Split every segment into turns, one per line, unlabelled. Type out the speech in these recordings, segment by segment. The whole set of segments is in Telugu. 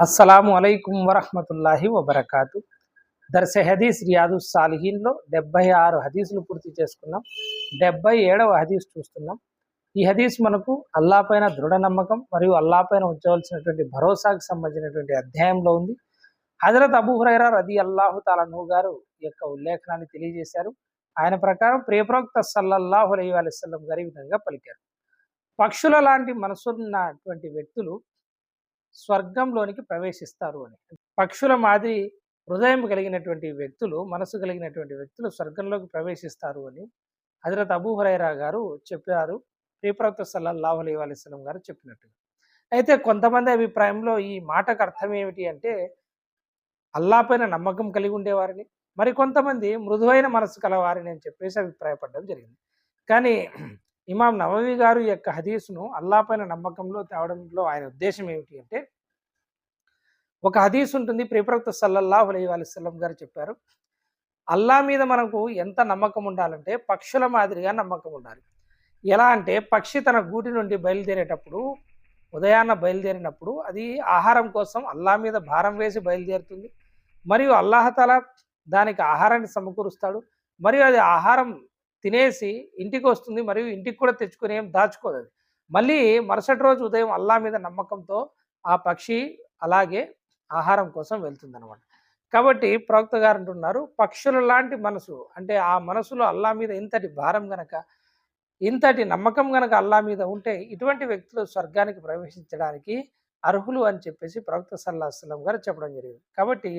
అస్సలాము అలైకుం వరహ్మతుల్లాహి వబర్కాతు. దర్సె హదీస్ రియాదు సాలిహీన్లో 76 హదీసులు పూర్తి చేసుకున్నాం. 77వ హదీస్ చూస్తున్నాం. ఈ హదీస్ మనకు అల్లా పైన దృఢ నమ్మకం మరియు అల్లా పైన ఉంచవలసినటువంటి భరోసాకు సంబంధించినటువంటి అధ్యాయంలో ఉంది. హజరత్ అబూ హురైరా రదియల్లాహు తఆలా అన్హు గారు ఈ యొక్క ఉల్లేఖనాన్ని తెలియజేశారు. ఆయన ప్రకారం ప్రియప్రవక్త సల్లల్లాహు అలైహి వసల్లం గారు ఈ విధంగా పలికారు: పక్షుల లాంటి మనసున్నటువంటి వ్యక్తులు స్వర్గంలోనికి ప్రవేశిస్తారు అని. పక్షుల మాదిరి హృదయం కలిగినటువంటి వ్యక్తులు, మనసు కలిగినటువంటి వ్యక్తులు స్వర్గంలోకి ప్రవేశిస్తారు అని హజరత్ అబూ హురైరా గారు చెప్పారు. ప్రియప్రవక్త సల్లల్లాహు అలైహి వసల్లం గారు చెప్పినట్టుగా. అయితే కొంతమంది అభిప్రాయంలో ఈ మాటకు అర్థం ఏమిటి అంటే, అల్లా పైన నమ్మకం కలిగి ఉండేవారిని, మరికొంతమంది మృదువైన మనసు కలవారిని అని చెప్పేసి అభిప్రాయపడడం జరిగింది. కానీ ఇమాం నవవి గారు ఈ యొక్క హదీసును అల్లా పైన నమ్మకంలో తేవడంలో ఆయన ఉద్దేశం ఏమిటి అంటే, ఒక హదీస్ ఉంటుంది. ప్రియప్రవక్త సల్లల్లాహు అలైహి వసల్లం గారు చెప్పారు, అల్లా మీద మనకు ఎంత నమ్మకం ఉండాలంటే పక్షుల మాదిరిగా నమ్మకం ఉండాలి. ఎలా అంటే, పక్షి తన గూటి నుండి బయలుదేరేటప్పుడు, ఉదయాన్న బయలుదేరినప్పుడు అది ఆహారం కోసం అల్లా మీద భారం వేసి బయలుదేరుతుంది. మరియు అల్లాహతాలా దానికి ఆహారాన్ని సమకూరుస్తాడు. మరియు అది ఆహారం తినేసి ఇంటికి వస్తుంది. మరియు ఇంటికి కూడా తెచ్చుకొని ఏం దాచుకోదు. అది మళ్ళీ మరుసటి రోజు ఉదయం అల్లా మీద నమ్మకంతో ఆ పక్షి అలాగే ఆహారం కోసం వెళ్తుందన్నమాట. కాబట్టి ప్రవక్త గారు అంటున్నారు, పక్షుల లాంటి మనసు అంటే ఆ మనసులో అల్లా మీద ఇంతటి భారం గనక, ఇంతటి నమ్మకం గనక అల్లా మీద ఉంటే ఇటువంటి వ్యక్తులు స్వర్గానికి ప్రవేశించడానికి అర్హులు అని చెప్పేసి ప్రవక్త సల్లల్లాహు అలైహి వసల్లం గారు చెప్పడం జరిగింది. కాబట్టి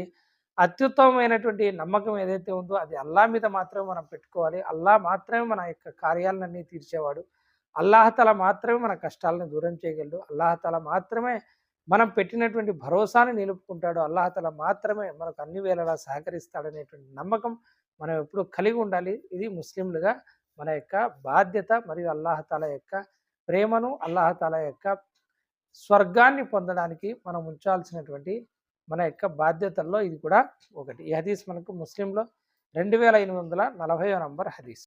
అత్యుత్తమమైనటువంటి నమ్మకం ఏదైతే ఉందో అది అల్లా మీద మాత్రమే మనం పెట్టుకోవాలి. అల్లా మాత్రమే మన యొక్క కార్యాలన్నీ తీర్చేవాడు. అల్లాహతాలా మాత్రమే మన కష్టాలను దూరం చేయగలడు. అల్లాహతాలా మాత్రమే మనం పెట్టినటువంటి భరోసాని నిలుపుకుంటాడు. అల్లాహతాలా మాత్రమే మనకు అన్ని వేళలా సహకరిస్తాడనేటువంటి నమ్మకం మనం ఎప్పుడు కలిగి ఉండాలి. ఇది ముస్లింలుగా మన యొక్క బాధ్యత. మరియు అల్లాహతాలా యొక్క ప్రేమను, అల్లాహతాలా యొక్క స్వర్గాన్ని పొందడానికి మనం ఉంచాల్సినటువంటి మన యొక్క బాధ్యతల్లో ఇది కూడా ఒకటి. ఈ హదీస్ మనకు ముస్లింలో 2840వ నంబర్ హదీస్.